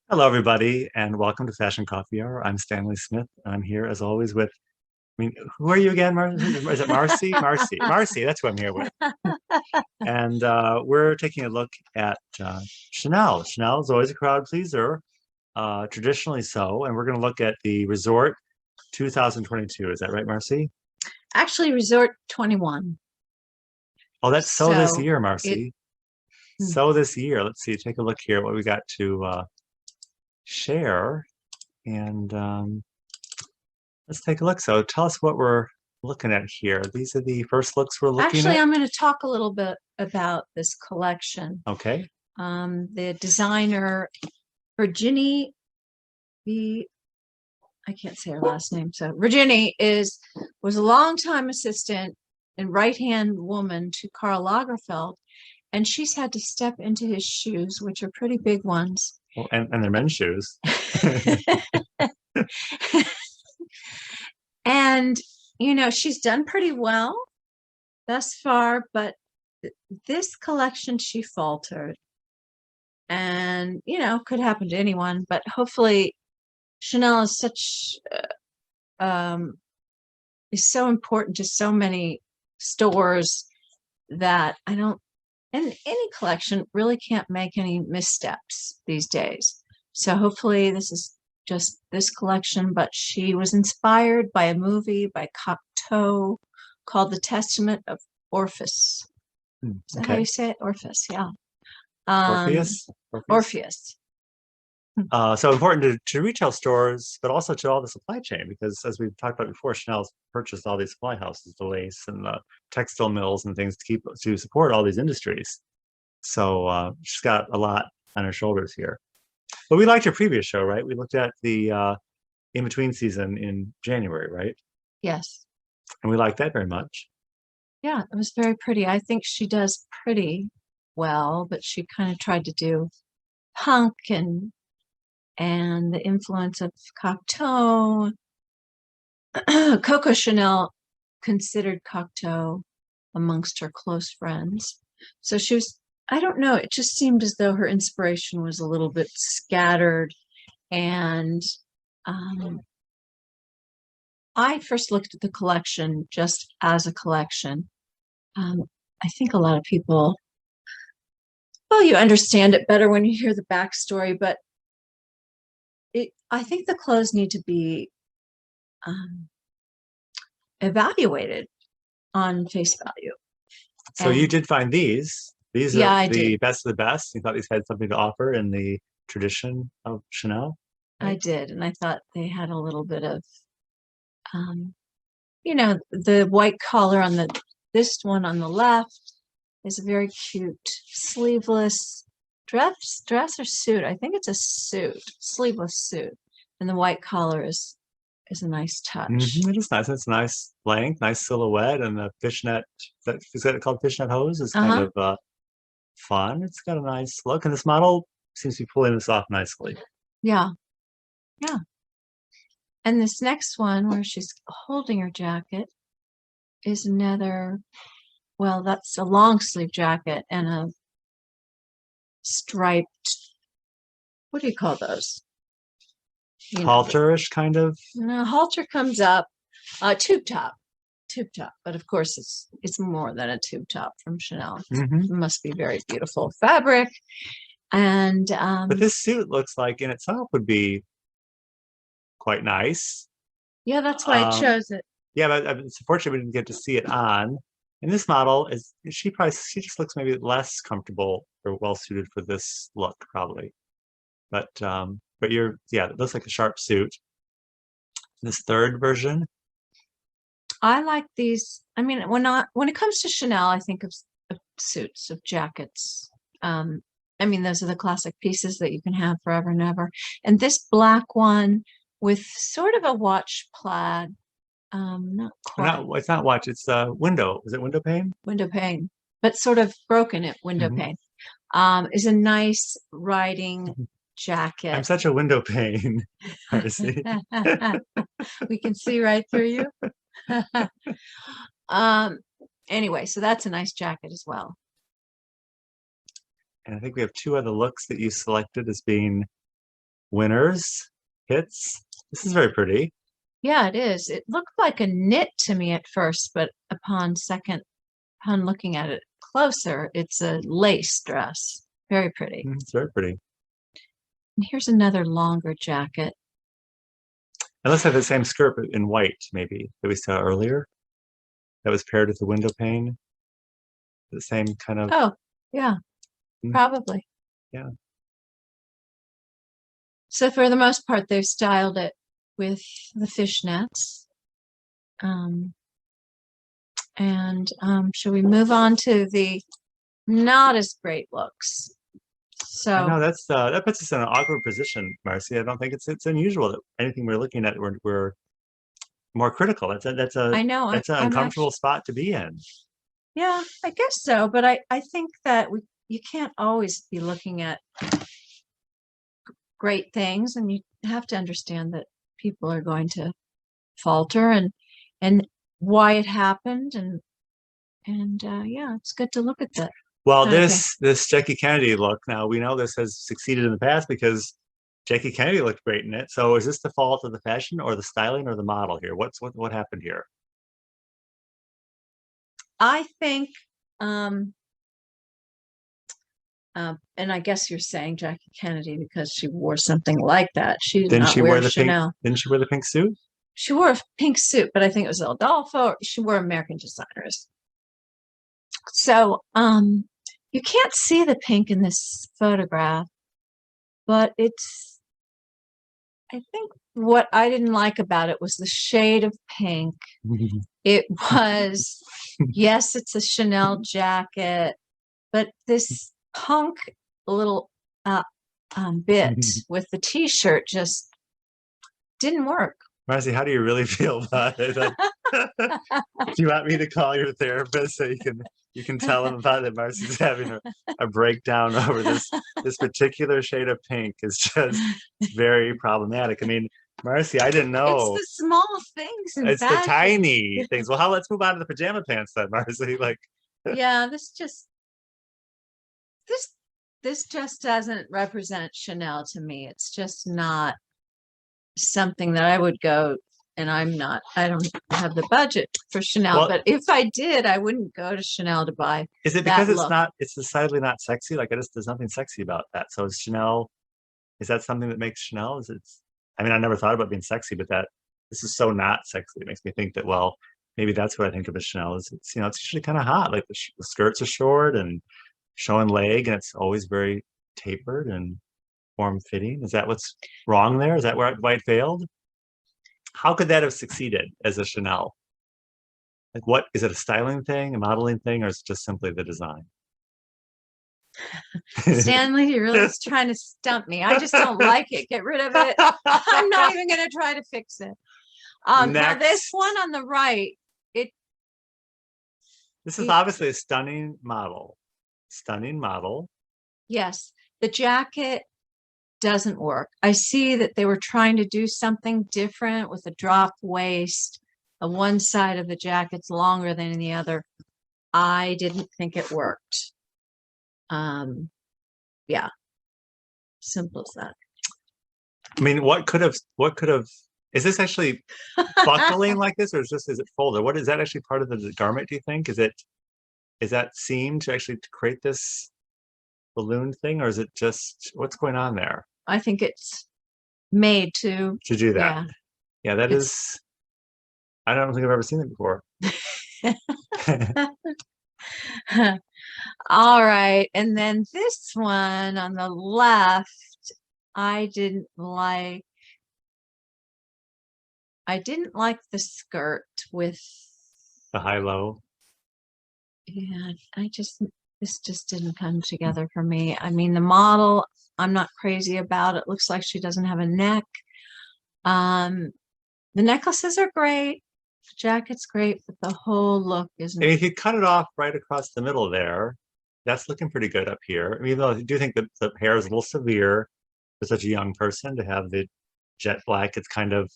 Hello, everybody, and welcome to Fashion Coffee Hour. I'm Stanley Smith, and I'm here as always with, who are you again, Is it Marcy? Marcy, that's who I'm here with. And we're taking a look at Chanel. Chanel is always a crowd pleaser, traditionally so, and we're going to look at the Resort 2022. Is that right, Marcy? Actually, Resort 21. Oh, that's so this So year, it, Marcy. So this year. Let's see, take a look here, what we got to share. And let's take a look. So tell us what we're looking at here. These are the first looks we're looking actually, at. I'm going to talk a little bit about this collection. Okay. The designer, Virginie, I can't say her last name. So Virginie was a longtime assistant and right-hand woman to Karl Lagerfeld, and she's had to step into his shoes, which are pretty big ones. Well, and they're men's shoes. And, she's done pretty well thus far, but this collection, she faltered. And, could happen to anyone, but hopefully Chanel is is so important to so many stores that and any collection really can't make any missteps these days. So hopefully this is just this collection, but she was inspired by a movie by Cocteau called The Testament of Orpheus. Is that how you say it? Orpheus, yeah. Orpheus? Orpheus. So important to retail stores, but also to all the supply chain, because as we've talked about before, Chanel's purchased all these supply houses, the lace and the textile mills and things to support all these industries. So she's got a lot on her shoulders here. But we liked your previous show, right? We looked at the in-between season in January, right? Yes. And we liked that very much. Yeah, it was very pretty. I think she does pretty well, but she kind of tried to do punk and the influence of Cocteau. Coco Chanel considered Cocteau amongst her close friends. So she was, I don't know, it just seemed as though her inspiration was a little bit scattered. And I first looked at the collection just as a collection. I think a lot of people, well, you understand it better when you hear the backstory, but I think the clothes need to be evaluated on face value. So you did find these. These Yeah, are I the did. best of the best. You thought these had something to offer in the tradition of Chanel? I did, and I thought they had a little bit of, the white collar on this one on the left is a very cute sleeveless dress or suit. I think it's a suit, sleeveless suit, and the white collar is a nice touch. It is nice. It's nice length, nice silhouette, and the fishnet. Is that called fishnet hose? Is kind of fun. It's got a nice look, and this model seems to be pulling this off nicely. Yeah, yeah. And this next one, where she's holding her jacket, is another. Well, that's a long sleeve jacket and a striped. What do you call those? Halterish kind of. No, halter comes up. Tube top. But of course, it's more than a tube top from Chanel. It must be very beautiful fabric. And but this suit looks like in itself would be quite nice. Yeah, that's why I chose it. Yeah, but unfortunately we didn't get to see it on. And this model she just looks maybe less comfortable or well suited for this look probably. But it looks like a sharp suit. This third version. I like these. I mean, when it comes to Chanel, I think of suits, of jackets. I mean, those are the classic pieces that you can have forever and ever. And this black one with sort of a watch plaid, not quite. It's not watch. It's window. Is it window pane? Window pane, but sort of broken at window pane. Is a nice riding jacket. I'm such a window pane. We can see right through you. Anyway, so that's a nice jacket as well. And I think we have two other looks that you selected as being Winners, hits. This is very pretty. Yeah, it is. It looked like a knit to me at first, but upon looking at it closer, it's a lace dress. Very pretty. It's very pretty. And here's another longer jacket. It looks like the same skirt but in white, maybe, that we saw earlier. That was paired with the window pane. The same kind of. Oh, yeah, probably. Yeah. So for the most part, they've styled it with the fishnets. Should we move on to the not as great looks? So I know that puts us in an awkward position, Marcy. I don't think it's unusual that anything we're looking at we're more critical. That's I know an uncomfortable spot to be in. Yeah, I guess so. But I think that you can't always be looking at great things, and you have to understand that people are going to falter and why it happened, and yeah, it's good to look at that. Well, this Jackie Kennedy look, now we know this has succeeded in the past because Jackie Kennedy looked great in it. So is this the fault of the fashion or the styling or the model here? What happened here? I think and I guess you're saying Jackie Kennedy because she wore something like that. She did not wear Chanel. Didn't she wear the pink suit? She wore a pink suit, but I think it was Adolfo. She wore American designers. So you can't see the pink in this photograph, but I think what I didn't like about it was the shade of pink. It was, yes, it's a Chanel jacket, but this punk little bit with the t-shirt just didn't work. Marcy, how do you really feel about it? Do you want me to call your therapist so you can tell him about it? Marcy's having a breakdown over this particular shade of pink is just very problematic. I mean, Marcy, I didn't know. It's the small things. It's the tiny things. Well, let's move on to the pajama pants then, Marcy. Like, yeah, this just doesn't represent Chanel to me. It's just not something that I would go, and I don't have the budget for Chanel, well, but if I did, I wouldn't go to Chanel to buy. Is it because it's decidedly not sexy? Like, there's nothing sexy about that. So is that something that makes Chanel? I mean, I never thought about being sexy, but this is so not sexy. It makes me think that, well, maybe that's what I think of as Chanel is it's usually kind of hot. Like the skirts are short and showing leg, and it's always very tapered and form-fitting. Is that what's wrong there? Is that why it failed? How could that have succeeded as a Chanel? Like, what is it, a styling thing, a modeling thing, or is it just simply the design? Stanley, you're really trying to stump me. I just don't like it. Get rid of it. I'm not even going to try to fix it. Now this one on the right, this is obviously a stunning model. Stunning model. Yes, the jacket doesn't work. I see that they were trying to do something different with a drop waist. One side of the jacket's longer than the other. I didn't think it worked. Yeah, simple as that. I mean, what could have is this actually buckling like this, or is it folded? What is that actually part of the garment, do you think? Is that seam to actually create this balloon thing, or is it just, what's going on there? I think it's made to do that. Yeah, that is, I don't think I've ever seen it before. All right, and then this one on the left, I didn't like the skirt with the high-low. Yeah, this just didn't come together for me. I mean, the model, I'm not crazy about. It looks like she doesn't have a neck. The necklaces are great. The jacket's great, but the whole look isn't. And if you cut it off right across the middle there, that's looking pretty good up here. I mean, even though I do think that the hair is a little severe for such a young person to have the jet black, it's kind of,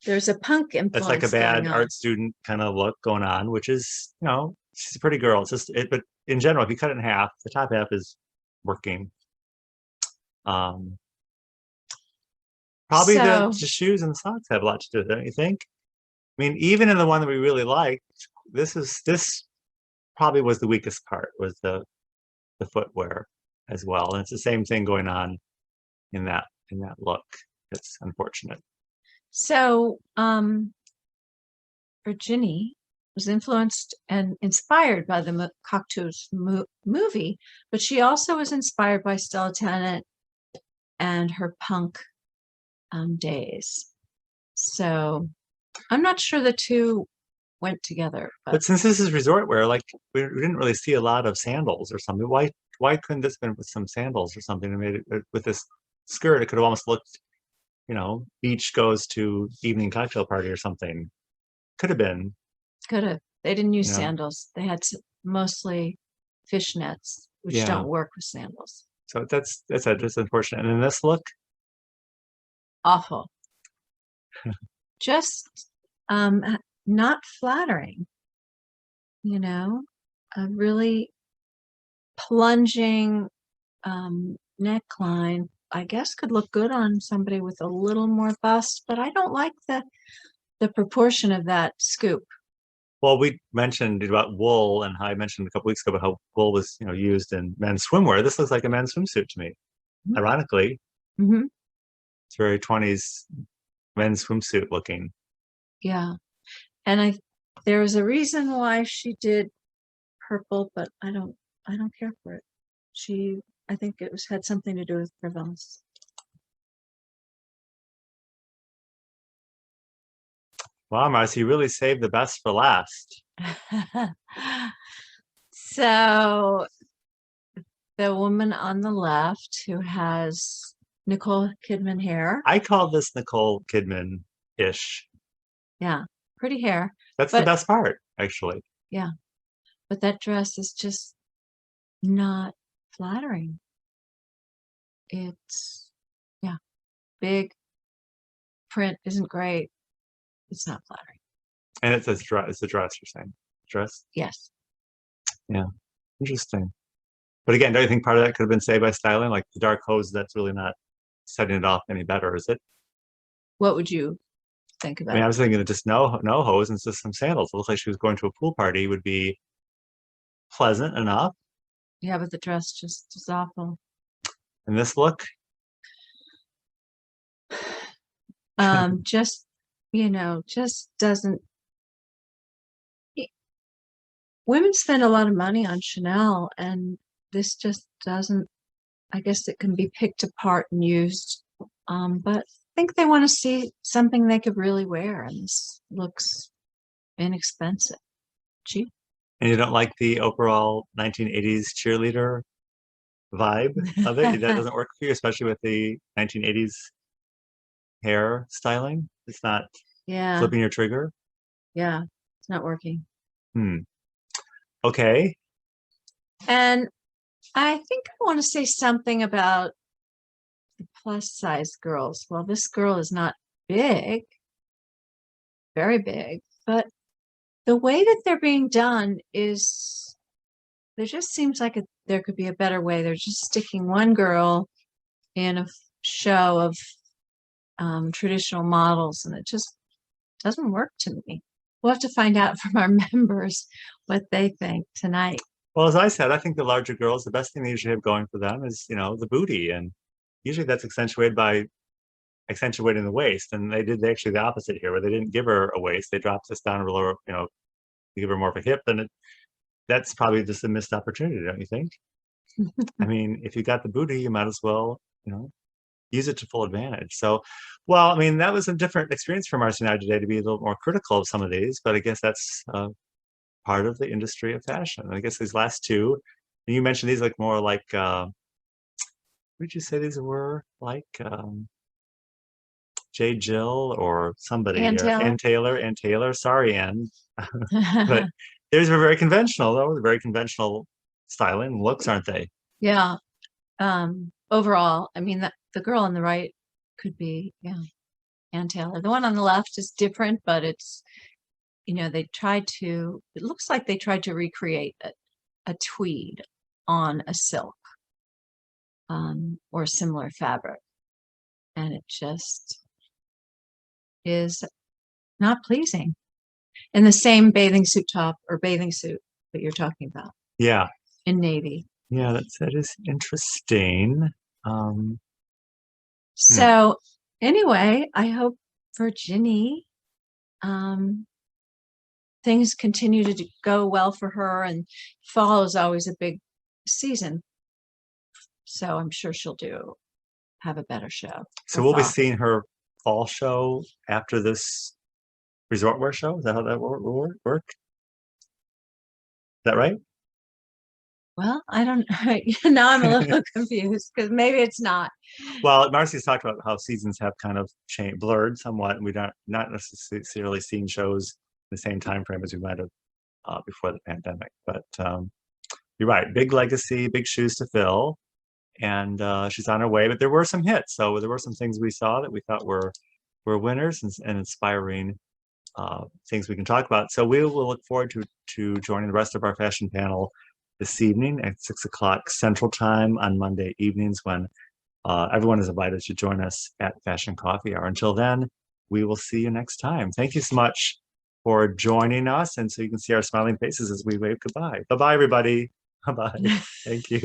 there's a punk influence. It's like a bad art student kind of look going on, which is, she's a pretty girl. It's just but in general, if you cut it in half, the top half is working. Probably So, the shoes and socks have a lot to do with it, don't you think? I mean, even in the one that we really liked, this probably was the weakest part, was the footwear as well. And it's the same thing going on in that look. It's unfortunate. so Virginie was influenced and inspired by the Cocteau's movie, but she also was inspired by Stella Tennant and her punk days. So I'm not sure the two went together, but But since this is resort wear, like we didn't really see a lot of sandals or something. Why couldn't this been with some sandals or something and made it with this skirt? It could have almost looked, beach goes to evening cocktail party or something. Could have been, could have. They didn't use you know, sandals. They had mostly fishnets, which yeah. don't work with sandals. So that's unfortunate. And then this look, Awful. Just not flattering, a really plunging neckline, I guess could look good on somebody with a little more bust, but I don't like the proportion of that scoop. well, we mentioned about wool and how I mentioned a couple weeks ago about how wool was, used in men's swimwear. This looks like a men's swimsuit to me. Ironically, Mm-hmm. it's very 20s men's swimsuit looking. Yeah. And there was a reason why she did purple, but I don't care for it. I think it had something to do with Provence. Wow, Marcy, you really saved the best for last. So the woman on the left who has Nicole Kidman hair. I call this Nicole Kidman-ish. Yeah, pretty hair. That's the But best part, actually. yeah, but that dress is just not flattering. It's, yeah, big print isn't great. It's not flattering. And it says dress. It's a dress, you're saying. Dress? Yes. Yeah. Interesting. But again, don't you think part of that could have been saved by styling? Like the dark hose, that's really not setting it off any better, is it? What would you think I mean, about? I was thinking that just no hose and just some sandals. It looks like she was going to a pool party would be pleasant enough. Yeah, but the dress just is awful. And this look, Just, just doesn't. Women spend a lot of money on Chanel, and this just doesn't. I guess it can be picked apart and used, but I think they want to see something they could really wear, and this looks inexpensive, cheap. and you don't like the overall 1980s cheerleader vibe of it. That doesn't work for you, especially with the 1980s hair styling. It's not Yeah, flipping your trigger. yeah, it's not working. Hmm. Okay. And I think I want to say something about the plus size girls. Well, this girl is not big, very big, but the way that they're being done is there just seems like there could be a better way. They're just sticking one girl in a show of traditional models, and it just doesn't work to me. We'll have to find out from our members what they think tonight. Well, as I said, I think the larger girls, the best thing they usually have going for them is, the booty. And usually that's accentuated by accentuating the waist. And they did actually the opposite here, where they didn't give her a waist. They dropped this down below, to give her more of a hip. And that's probably just a missed opportunity, don't you think? I mean, if you got the booty, you might as well, use it to full advantage. So, well, I mean, that was a different experience for Marcy and I today to be a little more critical of some of these, but I guess that's part of the industry of fashion. I guess these last two, and you mentioned these like more like, what did you say these were? Like J. Jill or somebody Ann here. Taylor. Ann Taylor. Sorry, Ann. But these were very conventional, though. Very conventional styling looks, aren't they? Yeah. Overall, I mean, the girl on the right could be, yeah, Ann Taylor. The one on the left is different, but it's, it looks like they tried to recreate a tweed on a silk or similar fabric. and it just is not pleasing. In the same bathing suit top or bathing suit that you're talking about Yeah. in navy. Yeah, that is interesting. So anyway, I hope for Ginny, things continue to go well for her, and fall is always a big season. So I'm sure she'll have a better show. So we'll be fall. seeing her fall show after this resort wear show. Is that how that will work? Is that right? Well, I don't now I'm a little confused because maybe it's not. Well, Marcy's talked about how seasons have kind of changed, blurred somewhat, and we're not necessarily seeing shows in the same time frame as we might have before the pandemic. But you're right, big legacy, big shoes to fill, and she's on her way. But there were some hits, so there were some things we saw that we thought were winners and inspiring things we can talk about. So we will look forward to joining the rest of our fashion panel this evening at 6 o'clock Central Time on Monday evenings, when everyone is invited to join us at Fashion Coffee Hour. Until then, we will see you next time. Thank you so much for joining us, and so you can see our smiling faces as we wave goodbye. Bye-bye, everybody. Bye-bye. Thank you.